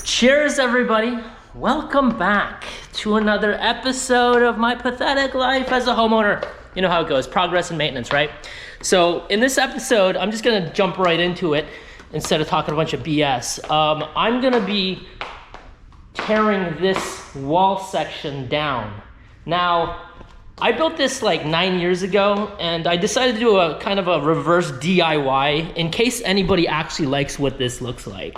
Cheers, everybody. Welcome back to another episode of my pathetic life as a homeowner. You know how it goes, progress and maintenance, right? So in this episode, I'm just gonna jump right into it instead of talking a bunch of BS. I'm gonna be tearing this wall section down. Now, I built this like 9 years ago, and I decided to do a kind of a reverse DIY in case anybody actually likes what this looks like.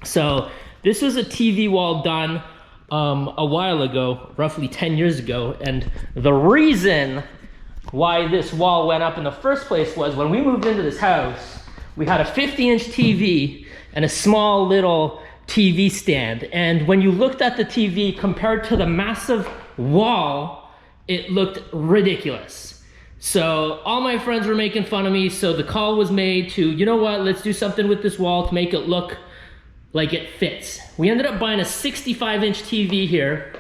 So this was a TV wall done a while ago, roughly 10 years ago, and the reason why this wall went up in the first place was when we moved into this house, we had a 50-inch TV and a small little TV stand, and when you looked at the TV compared to the massive wall, it looked ridiculous. So all my friends were making fun of me, so the call was made to, you know what, let's do something with this wall to make it look like it fits. We ended up buying a 65-inch TV here,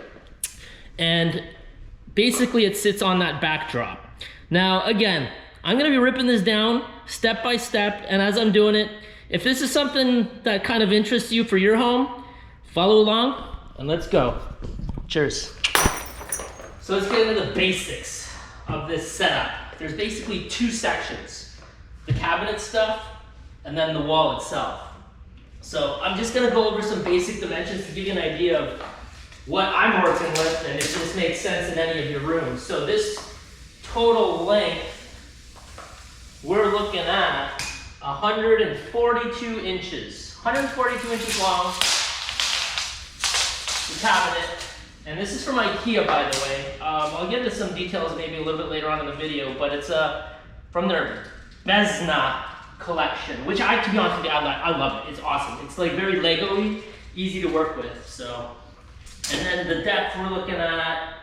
and basically it sits on that backdrop. Now, again, I'm gonna be ripping this down step by step, and as I'm doing it, if this is something that kind of interests you for your home, follow along, and let's go. Cheers. So let's get into the basics of this setup. There's basically two sections, the cabinet stuff, and then the wall itself. So I'm just gonna go over some basic dimensions to give you an idea of what I'm working with and if this makes sense in any of your rooms. So this total length, we're looking at 142 inches. 142 inches long, the cabinet. And this is from IKEA, by the way. I'll get into some details maybe a little bit later on in the video, but it's from their Besta collection, which to be honest with you, I love it. It's awesome. It's like very Lego-y, easy to work with. So, and then the depth we're looking at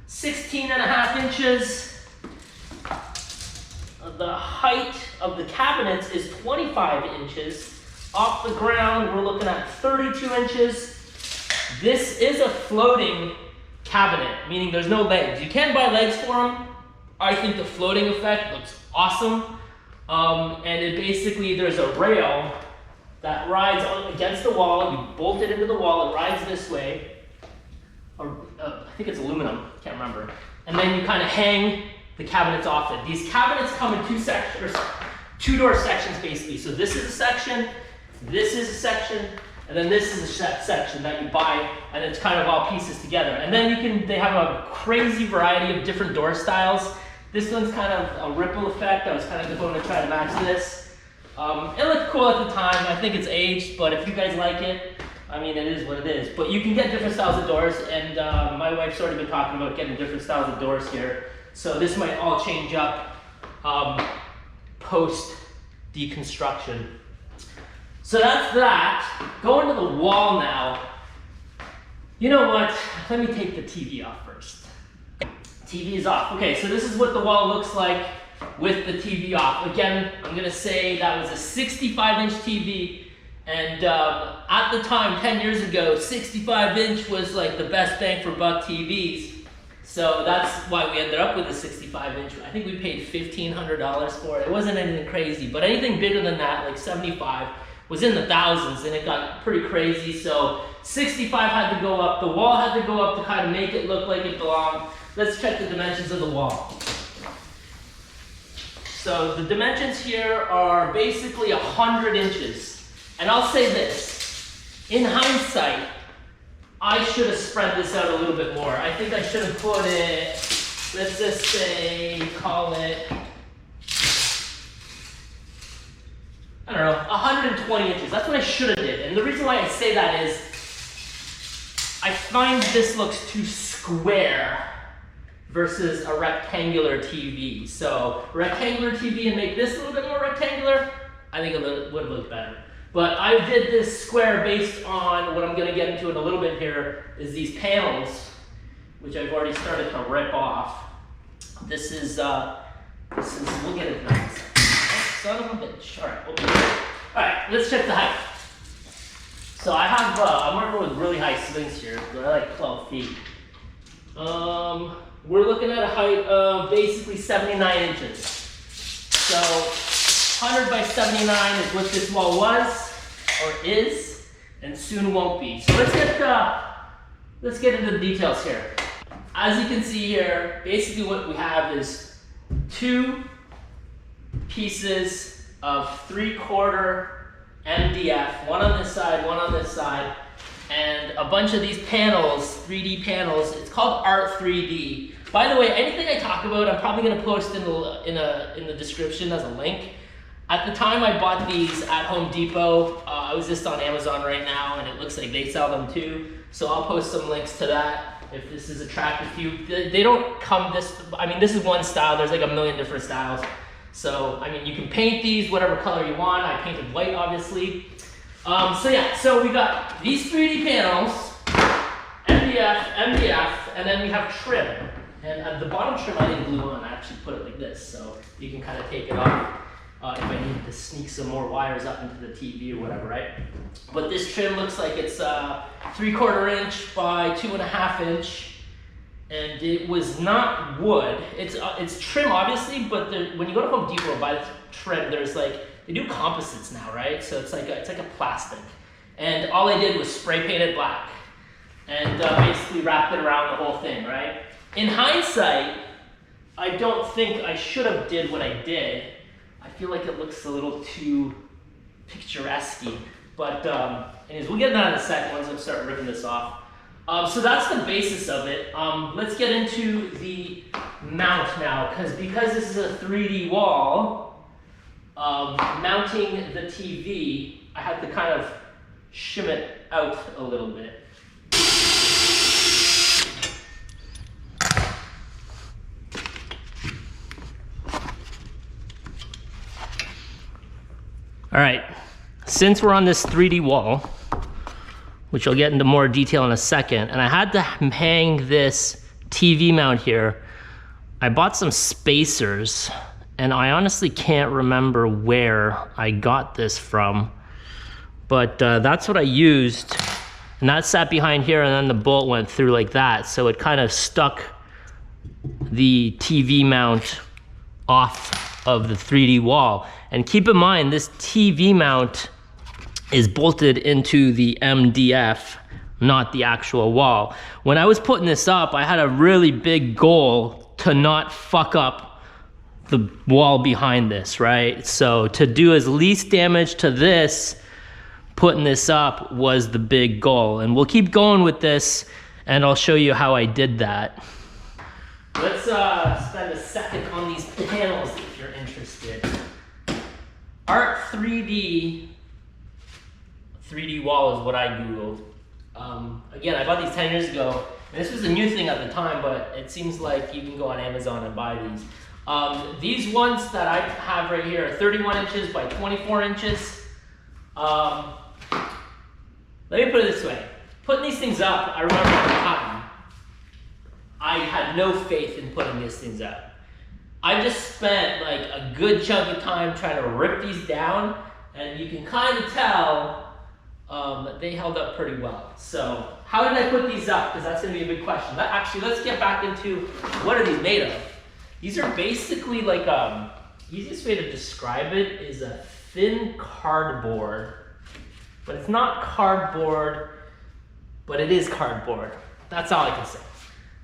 16.5 inches. The height of the cabinets is 25 inches. Off the ground, we're looking at 32 inches. This is a floating cabinet, meaning there's no legs. You can buy legs for them. I think the floating effect looks awesome. And it basically, there's a rail that rides against the wall. You bolt it into the wall, it rides this way. Or, I think it's aluminum, can't remember. And then you kind of hang the cabinets off it. These cabinets come in two sections, two-door sections basically. So this is a section, this is a section, and then this is a section that you buy, and it's kind of all pieces together. And then they have a crazy variety of different door styles. This one's kind of a ripple effect. I was kind of going to try to match this. It looked cool at the time. I think it's aged, but if you guys like it, I mean, it is what it is. But you can get different styles of doors, and my wife's already been talking about getting different styles of doors here. So this might all change up post deconstruction. So that's that. Going to the wall now. You know what? Let me take the TV off first. TV is off. Okay, so this is what the wall looks like with the TV off. Again, I'm gonna say that was a 65-inch TV, and at the time, 10 years ago, 65-inch was like the best bang for buck TVs. So that's why we ended up with a 65-inch. I think we paid $1,500 for it. It wasn't anything crazy, but anything bigger than that, like 75, was in the thousands, and it got pretty crazy. So 65 had to go up. The wall had to go up to kind of make it look like it belonged. Let's check the dimensions of the wall. So the dimensions here are basically 100 inches. And I'll say this, in hindsight, I should have spread this out a little bit more. I think I should have put it, let's just say, call it, I don't know, 120 inches. That's what I should have did. And the reason why I say that is, I find this looks too square versus a rectangular TV. So rectangular TV and make this a little bit more rectangular, I think it would have looked better. But I did this square based on what I'm gonna get into in a little bit here, is these panels, which I've already started to rip off. This is we'll get it done. Son of a bitch. All right, let's check the height. So I have, I'm working with really high swings here. They're like 12 feet. We're looking at a height of basically 79 inches. So 100 by 79 is what this wall was, or is. and soon won't be. So let's get into the details here. As you can see here, basically what we have is 2 pieces of 3/4 MDF, one on this side, one on this side, and a bunch of these panels, 3D panels. It's called Art 3D. By the way, anything I talk about, I'm probably going to post in the description as a link. At the time I bought these at Home Depot, I was just on Amazon right now, and it looks like they sell them too. So I'll post some links to that if this is attractive to you. They don't come this, I mean, this is one style. There's like a million different styles. So, I mean, you can paint these whatever color you want. I painted white, obviously. So we got these 3D panels, MDF, and then we have trim. And at the bottom trim I didn't glue on. I actually put it like this, so you can kind of take it off if I needed to sneak some more wires up into the TV or whatever, right? But this trim looks like it's 3/4 inch by 2.5 inch, and it was not wood. It's trim, obviously, but when you go to Home Depot and buy the trim, there's like, they do composites now, right? So it's like a plastic, and all I did was spray paint it black, and basically wrapped it around the whole thing, right? In hindsight, I don't think I should have did what I did. I feel like it looks a little too picturesque, but anyways, we'll get that in a second once I start ripping this off. So that's the basis of it. Let's get into the mount now, because this is a 3D wall, mounting the TV, I had to kind of shim it out a little bit. All right, since we're on this 3D wall, which I'll get into more detail in a second, and I had to hang this TV mount here, I bought some spacers, and I honestly can't remember where I got this from, but that's what I used, and that sat behind here, and then the bolt went through like that, so it kind of stuck the TV mount off of the 3D wall. And keep in mind, this TV mount is bolted into the MDF, not the actual wall. When I was putting this up, I had a really big goal to not fuck up the wall behind this, right? So to do as least damage to this, putting this up was the big goal. And we'll keep going with this, and I'll show you how I did that. Let's spend a second on these panels if you're interested. Art 3D wall is what I Googled. Again, I bought these 10 years ago, and this was a new thing at the time, but it seems like you can go on Amazon and buy these. These ones that I have right here are 31 inches by 24 inches. Let me put it this way. Putting these things up, I remember at the time, I had no faith in putting these things up. I just spent like a good chunk of time trying to rip these down, and you can kind of tell that they held up pretty well. So how did I put these up? Because that's going to be a big question. Actually, let's get back into what are these made of. These are basically like, easiest way to describe it is a thin cardboard, but it's not cardboard, but it is cardboard. That's all I can say.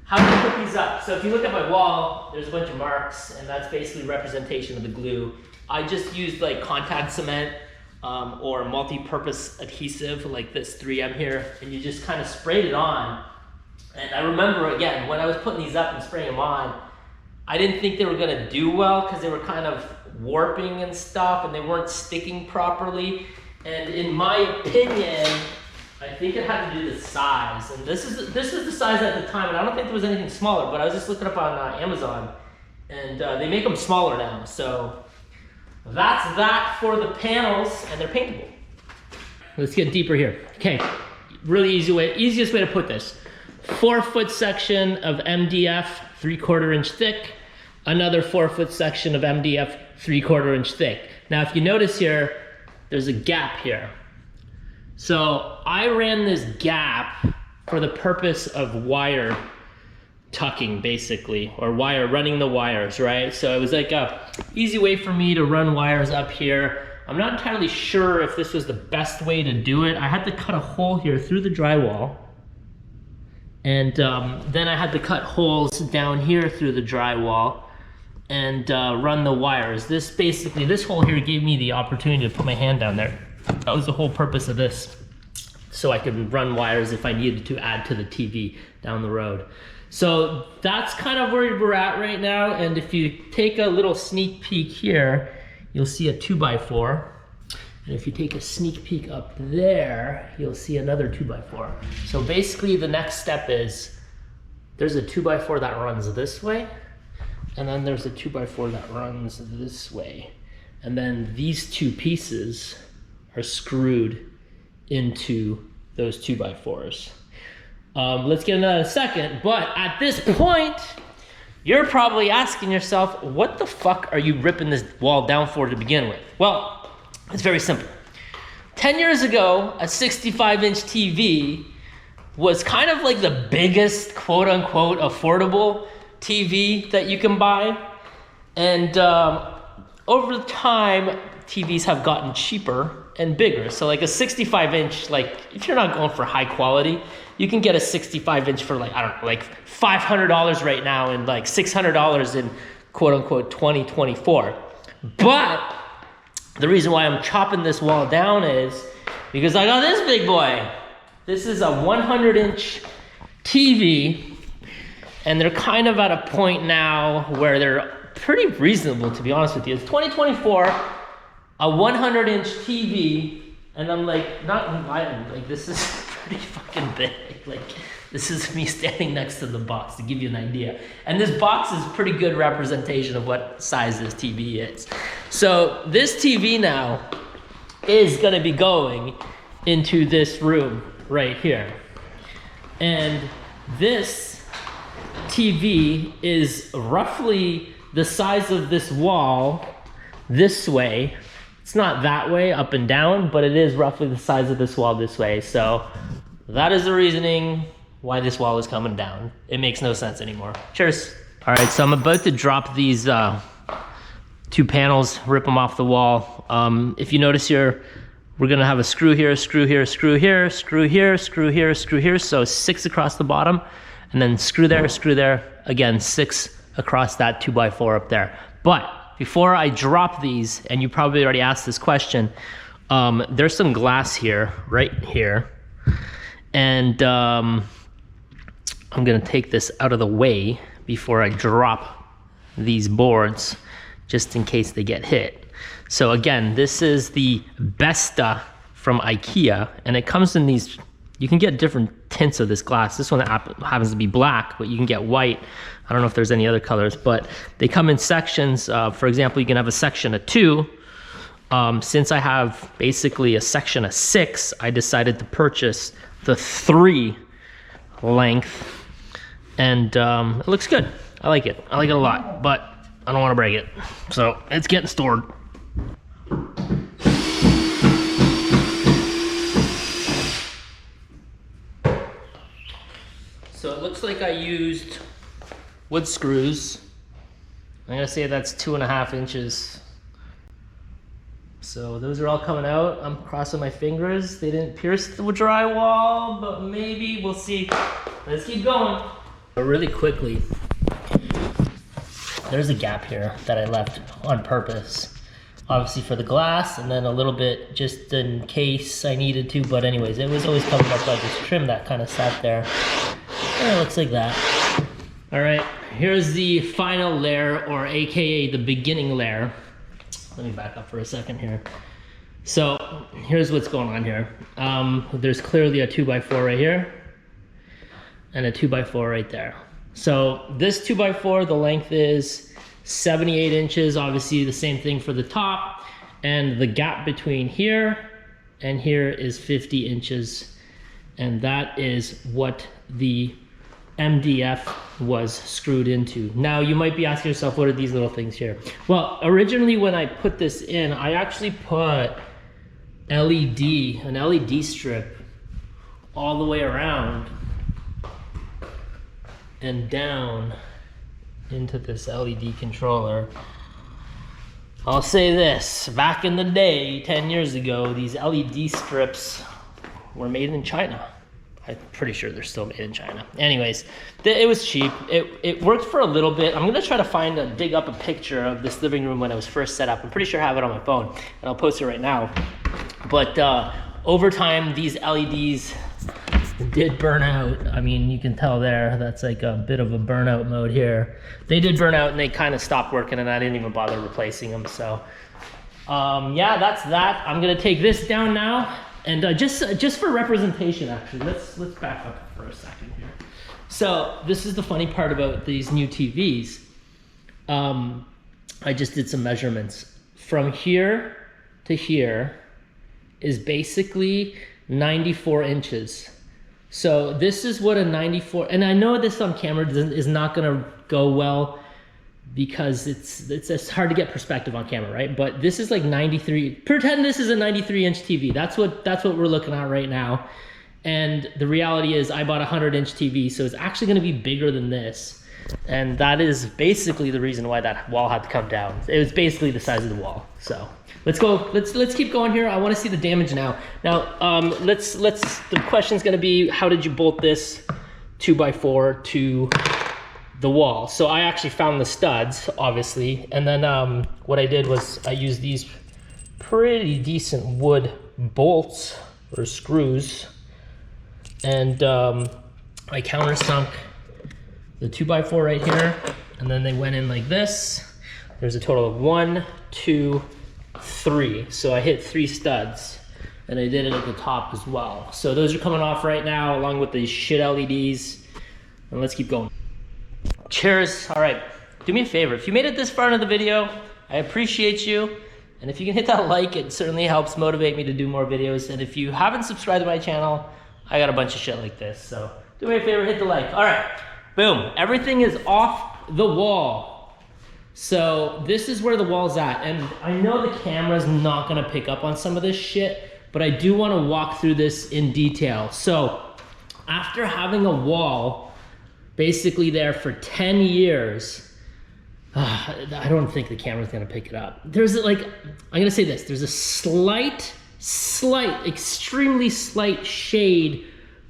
How do I put these up? So if you look at my wall, there's a bunch of marks, and that's basically representation of the glue. I just used like contact cement or multi-purpose adhesive like this 3M here, and you just kind of sprayed it on. And I remember, again, when I was putting these up and spraying them on, I didn't think they were gonna do well because they were kind of warping and stuff, and they weren't sticking properly. And in my opinion, I think it had to do with the size, and this is the size at the time, and I don't think there was anything smaller, but I was just looking up on Amazon, and they make them smaller now. So that's that for the panels, and they're paintable. Let's get deeper here. Okay, really easiest way to put this. 4-foot section of MDF, 3/4 inch thick, another 4-foot section of MDF, 3/4 inch thick. Now if you notice here, there's a gap here. So I ran this gap for the purpose of wire tucking, basically, or running the wires, right? So it was like a easy way for me to run wires up here. I'm not entirely sure if this was the best way to do it. I had to cut a hole here through the drywall. And then I had to cut holes down here through the drywall and run the wires. This hole here gave me the opportunity to put my hand down there. That was the whole purpose of this. So I could run wires if I needed to add to the TV down the road. So that's kind of where we're at right now. And if you take a little sneak peek here, you'll see a 2x4. And if you take a sneak peek up there, you'll see another 2x4. So basically the next step is, there's a 2x4 that runs this way, and then there's a 2x4 that runs this way. And then these two pieces are screwed into those 2x4s. Let's get into that in a second, but at this point, you're probably asking yourself, what the fuck are you ripping this wall down for to begin with? Well, it's very simple. 10 years ago, a 65-inch TV was kind of like the biggest, quote unquote, affordable TV that you can buy. And over time, TVs have gotten cheaper and bigger. So like a 65-inch, like if you're not going for high quality, you can get a 65-inch for like, I don't know, like $500 right now and like $600 in quote unquote 2024. But the reason why I'm chopping this wall down is because I got this big boy. This is a 100-inch TV, and they're kind of at a point now where they're pretty reasonable, to be honest with you. It's 2024, a 100-inch TV, and I'm like, not lying, like this is pretty fucking big. Like this is me standing next to the box to give you an idea. And this box is pretty good representation of what size this TV is. So this TV now is gonna be going into this room right here. And this TV is roughly the size of this wall this way. It's not that way up and down, but it is roughly the size of this wall this way. So that is the reasoning why this wall is coming down. It makes no sense anymore. Cheers. All right, so I'm about to drop these two panels, rip them off the wall. If you notice here, we're gonna have a screw here, screw here, screw here, screw here, screw here, screw here. So 6 across the bottom, and then screw there, again, 6 across that 2x4 up there. But before I drop these, and you probably already asked this question, there's some glass here, right here. And I'm gonna take this out of the way before I drop these boards, just in case they get hit. So again, this is the Besta from IKEA, and it comes in these, you can get different tints of this glass. This one happens to be black, but you can get white. I don't know if there's any other colors, but they come in sections. For example, you can have a section of 2. Since I have basically a section of 6, I decided to purchase the 3 length, and it looks good. I like it a lot, but I don't want to break it, so it's getting stored. So it looks like I used wood screws. I'm gonna say that's 2.5 inches. So those are all coming out. I'm crossing my fingers. They didn't pierce the drywall, but maybe, we'll see. Let's keep going. But really quickly, there's a gap here that I left on purpose. Obviously for the glass, and then a little bit just in case I needed to, but anyways, it was always covered up by this trim that kind of sat there. And it looks like that. All right, here's the final layer, or AKA the beginning layer. Let me back up for a second here. So here's what's going on here. There's clearly a 2x4 right here, and a 2x4 right there. So this 2x4, the length is 78 inches, obviously the same thing for the top, and the gap between here and here is 50 inches, and that is what the MDF was screwed into. Now you might be asking yourself, what are these little things here? Well, originally when I put this in, I actually put an LED strip all the way around and down into this LED controller. I'll say this, back in the day, 10 years ago, these LED strips were made in China. I'm pretty sure they're still made in China. Anyways, it was cheap. It worked for a little bit. I'm gonna try to dig up a picture of this living room when it was first set up. I'm pretty sure I have it on my phone, and I'll post it right now. But over time, these LEDs did burn out. I mean, you can tell there, that's like a bit of a burnout mode here. They did burn out and they kind of stopped working, and I didn't even bother replacing them. So yeah, that's that. I'm gonna take this down now, and just for representation, actually, let's back up for a second here. So this is the funny part about these new TVs. I just did some measurements. From here to here is basically 94 inches. So this is what a 94, and I know this on camera is not gonna go well because it's hard to get perspective on camera, right? But this is like 93, pretend this is a 93-inch TV. That's what we're looking at right now. And the reality is I bought a 100-inch TV, so it's actually gonna be bigger than this. And that is basically the reason why that wall had to come down. It was basically the size of the wall. So let's go, let's keep going here. I wanna see the damage now. Now, the question's gonna be, how did you bolt this 2x4 to the wall? So I actually found the studs, obviously. And then what I did was I used these pretty decent wood bolts or screws. And I countersunk the 2x4 right here, and then they went in like this. There's a total of 1, 2, 3. So I hit 3 studs, and I did it at the top as well. So those are coming off right now, along with these shit LEDs. And let's keep going. Cheers. All right, do me a favor. If you made it this far into the video, I appreciate you. And if you can hit that like, it certainly helps motivate me to do more videos. And if you haven't subscribed to my channel, I got a bunch of shit like this. So do me a favor, hit the like. All right. Boom, everything is off the wall. So this is where the wall's at. And I know the camera's not gonna pick up on some of this shit, but I do wanna walk through this in detail. So after having a wall basically there for 10 years, I don't think the camera's gonna pick it up. There's like, I'm gonna say this, there's a slight, extremely slight shade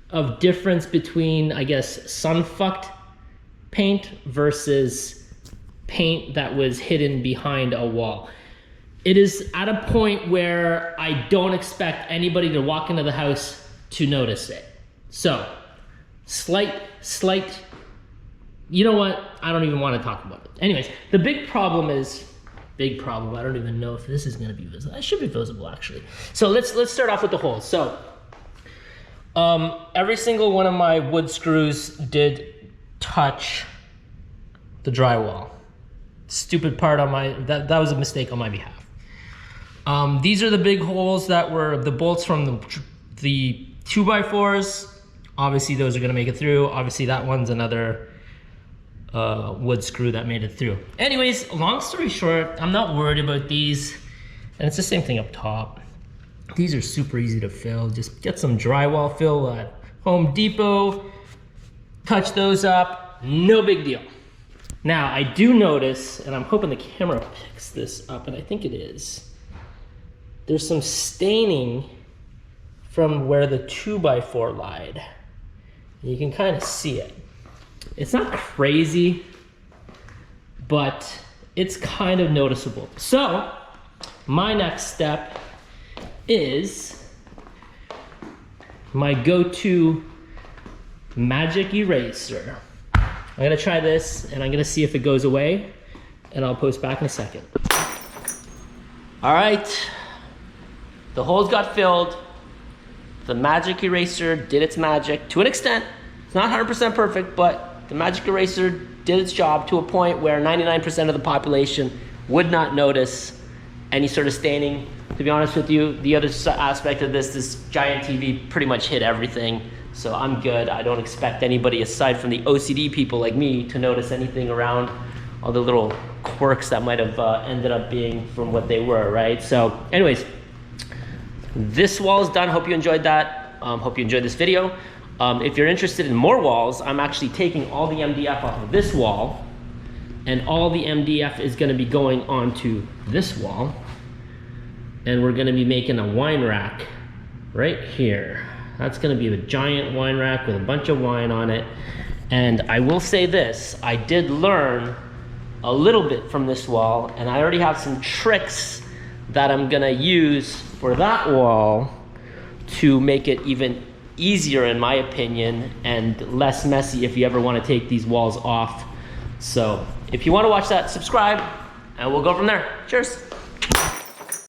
of difference between, I guess, sun-fucked paint versus paint that was hidden behind a wall. It is at a point where I don't expect anybody to walk into the house to notice it. So, slight, you know what? I don't even want to talk about it. Anyways, the big problem, I don't even know if this is gonna be visible. It should be visible, actually. So let's start off with the holes. So, every single one of my wood screws did touch the drywall. Stupid part on my, that was a mistake on my behalf. These are the big holes that were the bolts from the 2x4s. Obviously those are gonna make it through. Obviously that one's another wood screw that made it through. Anyways, long story short, I'm not worried about these. And it's the same thing up top. These are super easy to fill. Just get some drywall fill at Home Depot, touch those up, no big deal. Now, I do notice, and I'm hoping the camera picks this up, and I think it is, there's some staining from where the 2x4 lied. You can kind of see it. It's not crazy, but it's kind of noticeable. So, my next step is my go-to magic eraser. I'm gonna try this and I'm gonna see if it goes away, and I'll post back in a second. All right, the holes got filled. The magic eraser did its magic to an extent. It's not 100% perfect, but the magic eraser did its job to a point where 99% of the population would not notice any sort of staining. To be honest with you, the other aspect of this giant TV pretty much hid everything. So I'm good. I don't expect anybody aside from the OCD people like me to notice anything around all the little quirks that might have ended up being from what they were, right? So anyways, this wall is done. Hope you enjoyed that. Hope you enjoyed this video. If you're interested in more walls, I'm actually taking all the MDF off of this wall, and all the MDF is gonna be going onto this wall. And we're gonna be making a wine rack right here. That's gonna be a giant wine rack with a bunch of wine on it. And I will say this, I did learn a little bit from this wall, and I already have some tricks that I'm gonna use for that wall to make it even easier, in my opinion, and less messy if you ever wanna take these walls off. So if you wanna watch that, subscribe, and we'll go from there. Cheers.